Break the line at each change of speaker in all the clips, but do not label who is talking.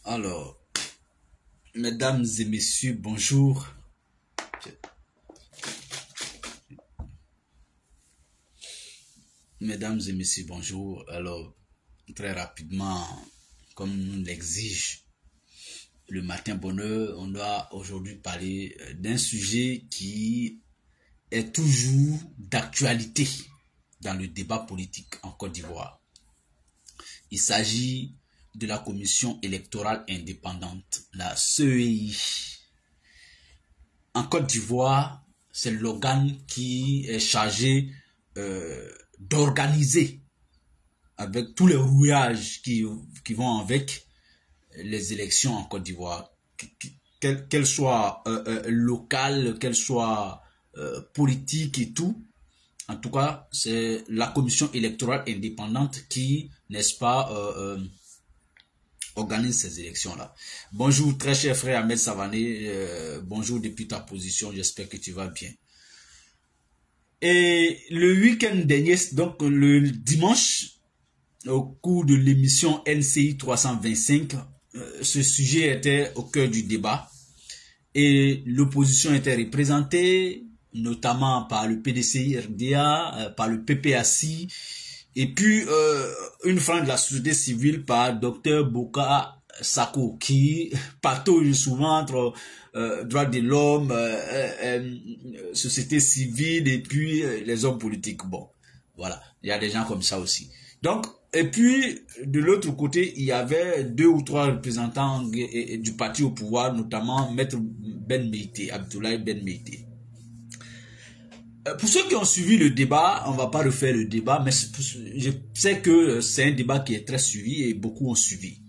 Alors, mesdames et messieurs, bonjour. Mesdames et messieurs, bonjour. Alors, très rapidement, comme nous l'exige le matin bonheur, on doit aujourd'hui parler d'un sujet qui est toujours d'actualité dans le débat politique en Côte d'Ivoire. Il s'agit de la Commission électorale indépendante, la CEI. En Côte d'Ivoire, c'est l'organe qui est chargé d'organiser, avec tous les rouillages qui vont avec, les élections en Côte d'Ivoire, qu'elles soient locales, qu'elles soient politiques et tout. En tout cas, c'est la Commission électorale indépendante qui, n'est-ce pas, organise ces élections-là. Bonjour, très cher frère Ahmed Savané. Bonjour depuis ta position. J'espère que tu vas bien. Et le week-end dernier, donc le dimanche, au cours de l'émission NCI 325, ce sujet était au cœur du débat. Et l'opposition était représentée, notamment par le PDCI-RDA, par le PPACI, et puis une frange de la société civile par Dr Boka Sako, qui patauge souvent entre droits de l'homme, société civile et puis les hommes politiques. Bon, voilà, il y a des gens comme ça aussi. Donc, et puis de l'autre côté, il y avait 2 ou 3 représentants du parti au pouvoir, notamment Maître Ben Meïté, Abdoulaye Ben Meïté. Pour ceux qui ont suivi le débat, on va pas refaire le débat, mais je sais que c'est un débat qui est très suivi et beaucoup ont suivi.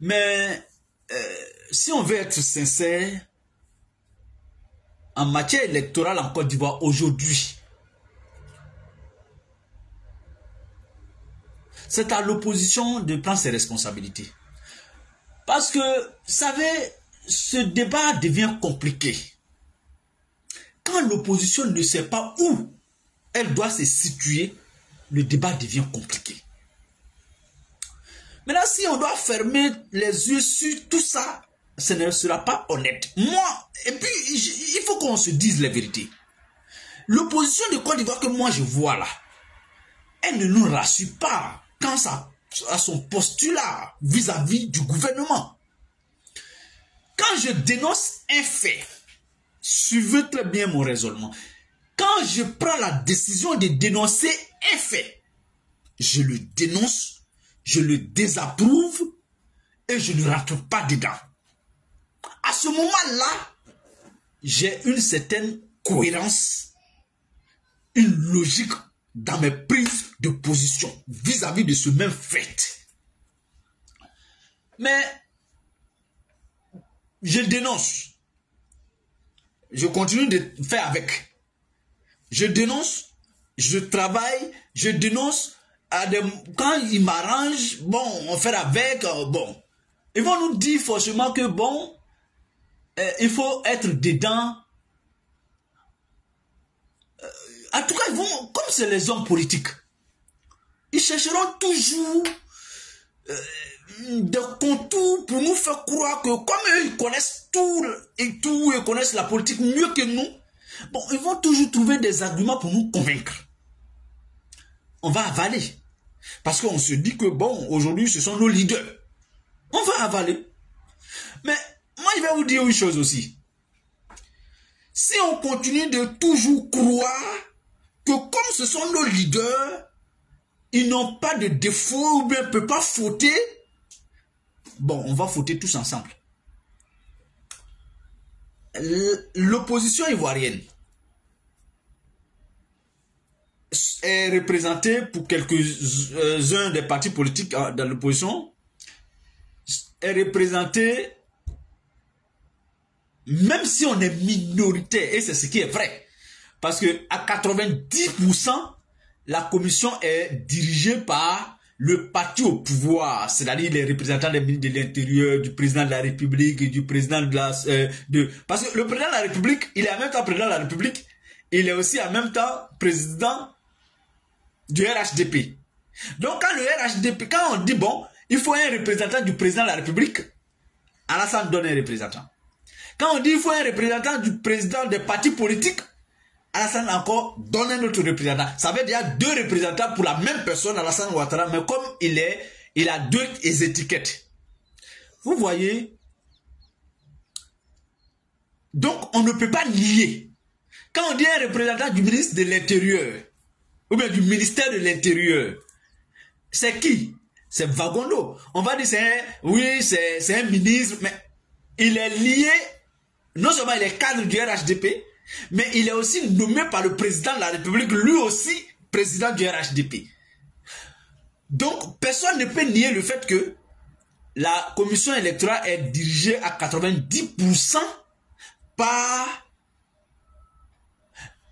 Mais si on veut être sincère, en matière électorale en Côte d'Ivoire aujourd'hui, c'est à l'opposition de prendre ses responsabilités. Parce que, vous savez, ce débat devient compliqué. Quand l'opposition ne sait pas où elle doit se situer, le débat devient compliqué. Maintenant, si on doit fermer les yeux sur tout ça, ce ne sera pas honnête. Moi, et puis, il faut qu'on se dise la vérité. L'opposition de Côte d'Ivoire que moi je vois là, elle ne nous rassure pas quant à son postulat vis-à-vis du gouvernement. Quand je dénonce un fait, suivez très bien mon raisonnement. Quand je prends la décision de dénoncer un fait, je le dénonce, je le désapprouve et je ne rentre pas dedans. À ce moment-là, j'ai une certaine cohérence, une logique dans mes prises de position vis-à-vis de ce même fait. Mais je dénonce. Je continue de faire avec. Je dénonce, je travaille, je dénonce. Quand il m'arrange, bon, on fait avec, bon. Ils vont nous dire forcément que, bon, il faut être dedans. En tout cas, ils vont, comme c'est les hommes politiques, ils chercheront toujours des contours pour nous faire croire que comme eux, ils connaissent tout, ils connaissent la politique mieux que nous, bon, ils vont toujours trouver des arguments pour nous convaincre. On va avaler. Parce qu'on se dit que, bon, aujourd'hui, ce sont nos leaders. On va avaler. Mais moi, je vais vous dire une chose aussi. Si on continue de toujours croire que comme ce sont nos leaders, ils n'ont pas de défaut ou bien ne peuvent pas fauter, bon, on va fauter tous ensemble. L'opposition ivoirienne est représentée pour quelques-uns des partis politiques dans l'opposition, est représentée, même si on est minoritaire, et c'est ce qui est vrai, parce que à 90%, la commission est dirigée par le parti au pouvoir, c'est-à-dire les représentants des ministres de l'Intérieur, du président de la République et du président de la... Parce que le président de la République, il est en même temps président de la République, il est aussi en même temps président du RHDP. Donc quand le RHDP, quand on dit bon, il faut un représentant du président de la République, Alassane donne un représentant. Quand on dit il faut un représentant du président des partis politiques, Alassane encore donne un autre représentant. Ça veut dire qu'il y a deux représentants pour la même personne, Alassane Ouattara, mais comme il a deux étiquettes. Vous voyez? Donc on ne peut pas nier. Quand on dit un représentant du ministre de l'Intérieur, ou bien du ministère de l'Intérieur, c'est qui? C'est Vagondo. On va dire c'est un ministre, mais il est lié, non seulement il est cadre du RHDP, mais il est aussi nommé par le président de la République, lui aussi président du RHDP. Donc personne ne peut nier le fait que la commission électorale est dirigée à 90% par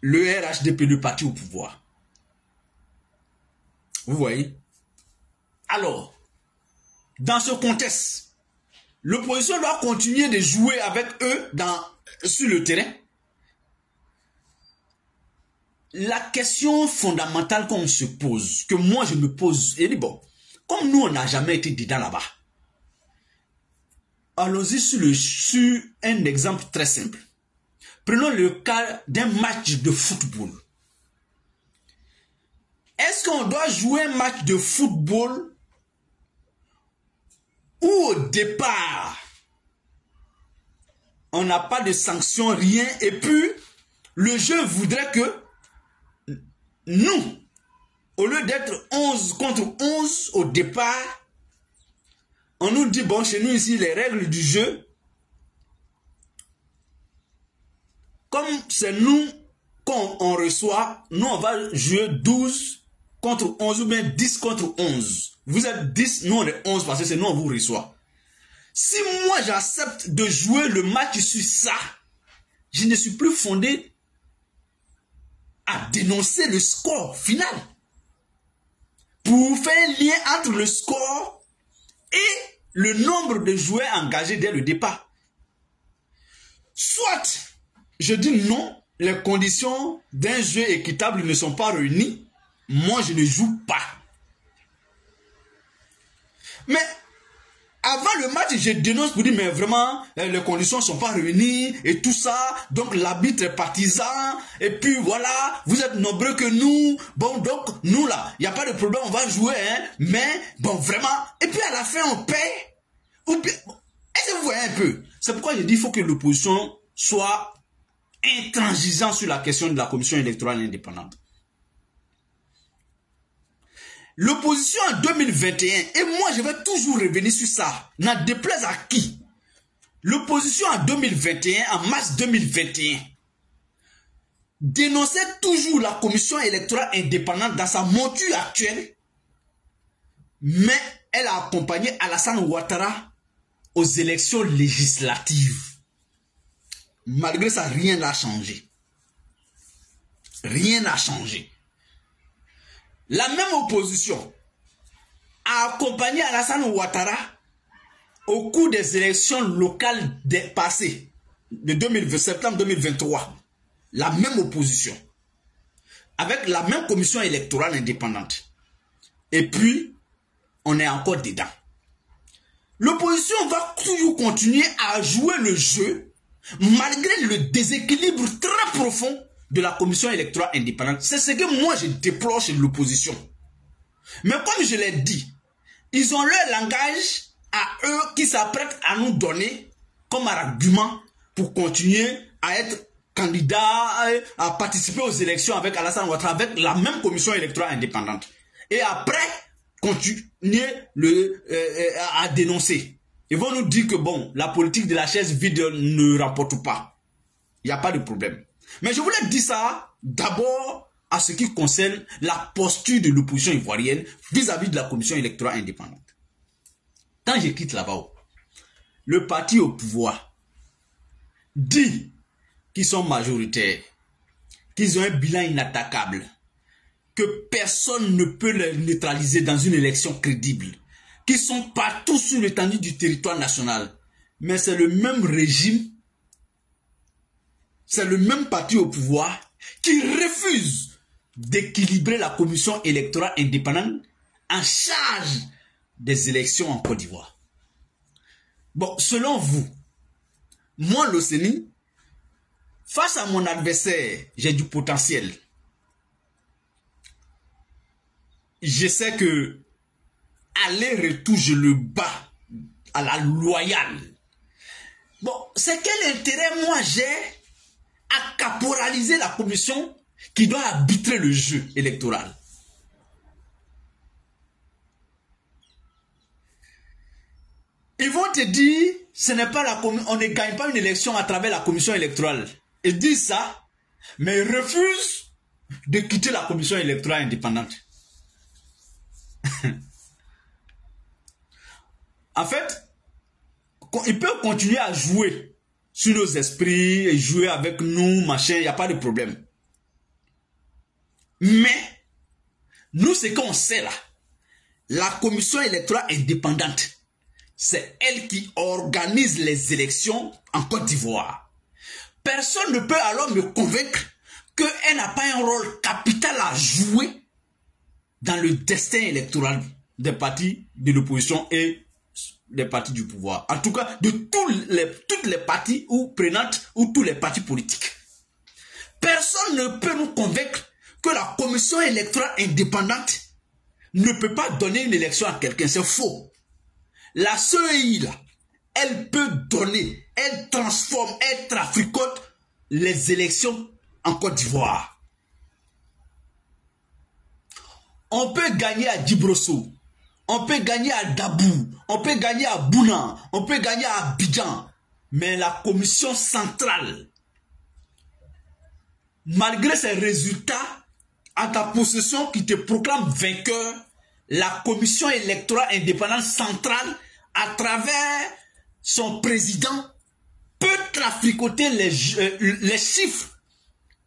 le RHDP, le parti au pouvoir. Vous voyez? Alors, dans ce contexte, l'opposition doit continuer de jouer avec eux sur le terrain. La question fondamentale qu'on se pose, que moi je me pose, et dit bon, comme nous on n'a jamais été dedans là-bas, allons-y sur un exemple très simple. Prenons le cas d'un match de football. Est-ce qu'on doit jouer un match de football où au départ, on n'a pas de sanction, rien, et puis le jeu voudrait que nous, au lieu d'être 11 contre 11 au départ, on nous dit, bon, chez nous ici, les règles du jeu, comme c'est nous qu'on reçoit, nous on va jouer 12 contre 11 ou bien 10 contre 11. Vous êtes 10, nous on est 11 parce que c'est nous on vous reçoit. Si moi j'accepte de jouer le match sur ça, je ne suis plus fondé à dénoncer le score final. Pour faire un lien entre le score et le nombre de joueurs engagés dès le départ. Soit je dis non, les conditions d'un jeu équitable ne sont pas réunies, moi je ne joue pas. Mais avant le match, je dénonce pour dire mais vraiment les conditions ne sont pas réunies et tout ça, donc l'arbitre est partisan et puis voilà, vous êtes nombreux que nous, bon donc nous là, il n'y a pas de problème, on va jouer, hein, mais bon vraiment, et puis à la fin on paie. Ou bien, est-ce que vous voyez un peu? C'est pourquoi je dis qu'il faut que l'opposition soit intransigeante sur la question de la commission électorale indépendante. L'opposition en 2021, et moi je vais toujours revenir sur ça, n'en déplaise à qui? L'opposition en 2021, en mars 2021, dénonçait toujours la commission électorale indépendante dans sa monture actuelle, mais elle a accompagné Alassane Ouattara aux élections législatives. Malgré ça, rien n'a changé. Rien n'a changé. La même opposition a accompagné Alassane Ouattara au cours des élections locales passées de septembre 2023. La même opposition. Avec la même commission électorale indépendante. Et puis, on est encore dedans. L'opposition va toujours continuer à jouer le jeu malgré le déséquilibre très profond de la commission électorale indépendante. C'est ce que moi je déplore chez l'opposition. Mais comme je l'ai dit, ils ont leur langage à eux qui s'apprêtent à nous donner comme argument pour continuer à être candidat, à participer aux élections avec Alassane Ouattara, avec la même commission électorale indépendante. Et après, continuer à dénoncer. Ils vont nous dire que bon, la politique de la chaise vide ne rapporte pas. Il n'y a pas de problème. Mais je voulais dire ça d'abord à ce qui concerne la posture de l'opposition ivoirienne vis-à-vis de la commission électorale indépendante. Quand je quitte là-bas, le parti au pouvoir dit qu'ils sont majoritaires, qu'ils ont un bilan inattaquable, que personne ne peut les neutraliser dans une élection crédible, qu'ils sont partout sur l'étendue du territoire national. Mais c'est le même régime, c'est le même parti au pouvoir qui refuse d'équilibrer la commission électorale indépendante en charge des élections en Côte d'Ivoire. Bon, selon vous, moi, l'OCENI, face à mon adversaire, j'ai du potentiel. Je sais que aller-retour, je le bats à la loyale. Bon, c'est quel intérêt moi j'ai à caporaliser la commission qui doit arbitrer le jeu électoral? Ils vont te dire, ce n'est pas la on ne gagne pas une élection à travers la commission électorale. Ils disent ça, mais ils refusent de quitter la commission électorale indépendante. En fait, ils peuvent continuer à jouer sur nos esprits, et jouer avec nous, machin, il n'y a pas de problème. Mais, nous, ce qu'on sait là, la commission électorale indépendante, c'est elle qui organise les élections en Côte d'Ivoire. Personne ne peut alors me convaincre qu'elle n'a pas un rôle capital à jouer dans le destin électoral des partis de l'opposition et des partis du pouvoir. En tout cas, de toutes les partis ou prenantes ou tous les partis politiques. Personne ne peut nous convaincre que la commission électorale indépendante ne peut pas donner une élection à quelqu'un. C'est faux. La CEI, là, elle peut donner, elle transforme, elle traficote les élections en Côte d'Ivoire. On peut gagner à Djibrosso, on peut gagner à Dabou, on peut gagner à Bouna, on peut gagner à Abidjan. Mais la commission centrale, malgré ses résultats, à ta possession qui te proclame vainqueur, la commission électorale indépendante centrale, à travers son président, peut traficoter les chiffres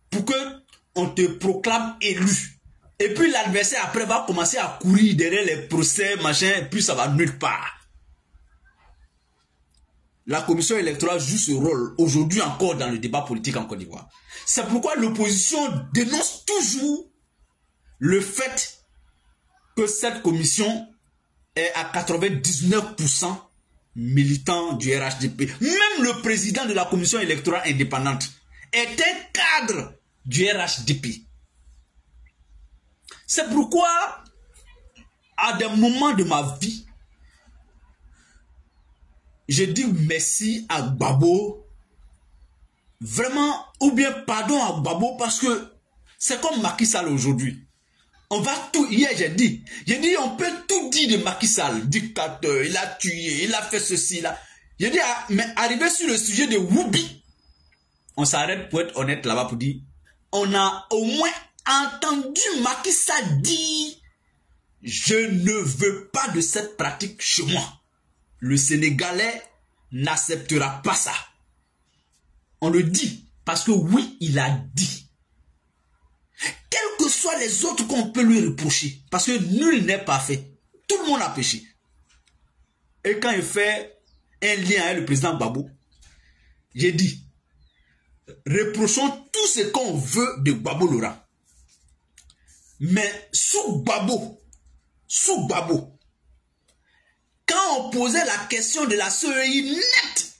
pour que on te proclame élu. Et puis l'adversaire après va commencer à courir derrière les procès, machin, et puis ça va nulle part. La commission électorale joue ce rôle aujourd'hui encore dans le débat politique en Côte d'Ivoire. C'est pourquoi l'opposition dénonce toujours le fait que cette commission est à 99% militant du RHDP. Même le président de la commission électorale indépendante est un cadre du RHDP. C'est pourquoi, à des moments de ma vie, je dis merci à Gbagbo, vraiment, ou bien pardon à Gbagbo, parce que c'est comme Macky Sall aujourd'hui. On va tout, hier j'ai dit, on peut tout dire de Macky Sall, dictateur, il a tué, il a fait ceci, là. J'ai dit, mais arrivé sur le sujet de Woubi, on s'arrête pour être honnête là-bas pour dire, on a au moins entendu Macky Sall dire, je ne veux pas de cette pratique chez moi. Le Sénégalais n'acceptera pas ça. On le dit, parce que oui, il a dit. Quels que soient les autres qu'on peut lui reprocher, parce que nul n'est parfait. Tout le monde a péché. Et quand il fait un lien avec le président Gbagbo, j'ai dit, reprochons tout ce qu'on veut de Gbagbo Laurent. Mais sous Gbagbo, quand on posait la question de la CEI net,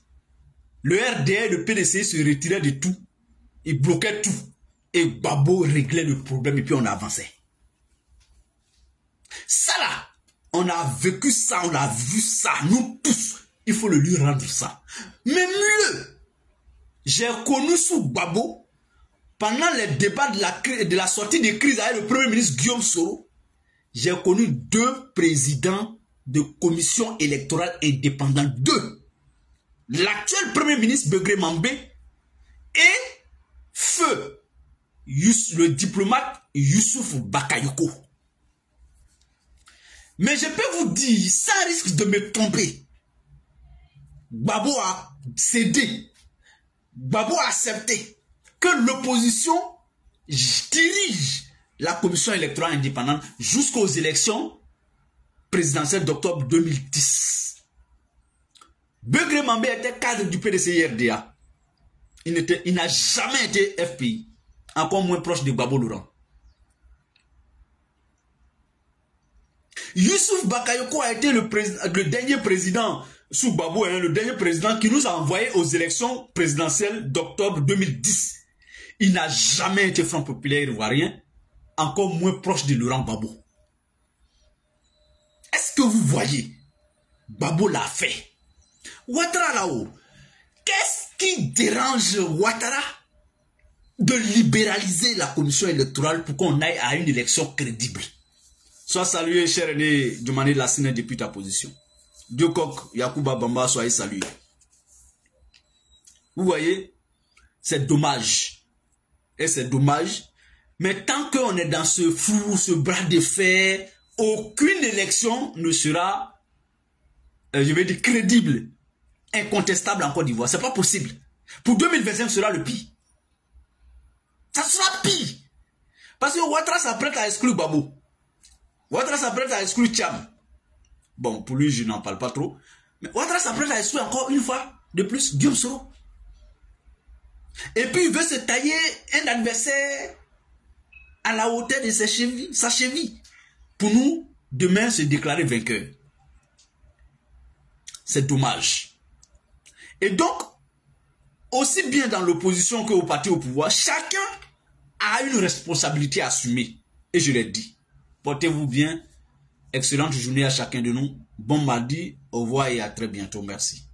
le RDR, le PDC se retirait de tout. Il bloquait tout. Et Gbagbo réglait le problème et puis on avançait. Ça là, on a vécu ça, on a vu ça, nous tous. Il faut le lui rendre ça. Mais mieux, j'ai connu sous Gbagbo, pendant les débats de la sortie de crise avec le Premier ministre Guillaume Soro, j'ai connu 2 présidents de commission électorale indépendante. 2. L'actuel Premier ministre Begré Mambé et Feu, le diplomate Youssouf Bakayoko. Mais je peux vous dire, ça risque de me tromper. Gbagbo a cédé, Gbagbo a accepté que l'opposition dirige la commission électorale indépendante jusqu'aux élections présidentielles d'octobre 2010. Begré Mambé était cadre du PDC-RDA. Il n'a jamais été FPI, encore moins proche de Gbagbo Laurent. Youssouf Bakayoko a été le dernier président sous Gbagbo, hein, le dernier président qui nous a envoyé aux élections présidentielles d'octobre 2010. Il n'a jamais été Front populaire ivoirien, encore moins proche de Laurent Gbagbo. Est-ce que vous voyez? Gbagbo l'a fait. Ouattara là-haut, qu'est-ce qui dérange Ouattara de libéraliser la commission électorale pour qu'on aille à une élection crédible? Sois salué, cher aîné Diomané Lassine, depuis ta position. Diokok, Yacouba Bamba, soyez salués. Vous voyez, c'est dommage. Et c'est dommage. Mais tant qu'on est dans ce flou, ce bras de fer, aucune élection ne sera, je vais dire, crédible, incontestable en Côte d'Ivoire. C'est pas possible. Pour 2025, ce sera le pire. Ça sera pire. Parce que Ouattara s'apprête à exclure Gbagbo. Ouattara s'apprête à exclure Tcham. Bon, pour lui, je n'en parle pas trop. Mais Ouattara s'apprête à exclure encore une fois de plus Guillaume Soro. Et puis, il veut se tailler un adversaire à la hauteur de sa cheville. Pour nous, demain, se déclarer vainqueur. C'est dommage. Et donc, aussi bien dans l'opposition que au parti au pouvoir, chacun a une responsabilité à assumer. Et je l'ai dit. Portez-vous bien. Excellente journée à chacun de nous. Bon mardi. Au revoir et à très bientôt. Merci.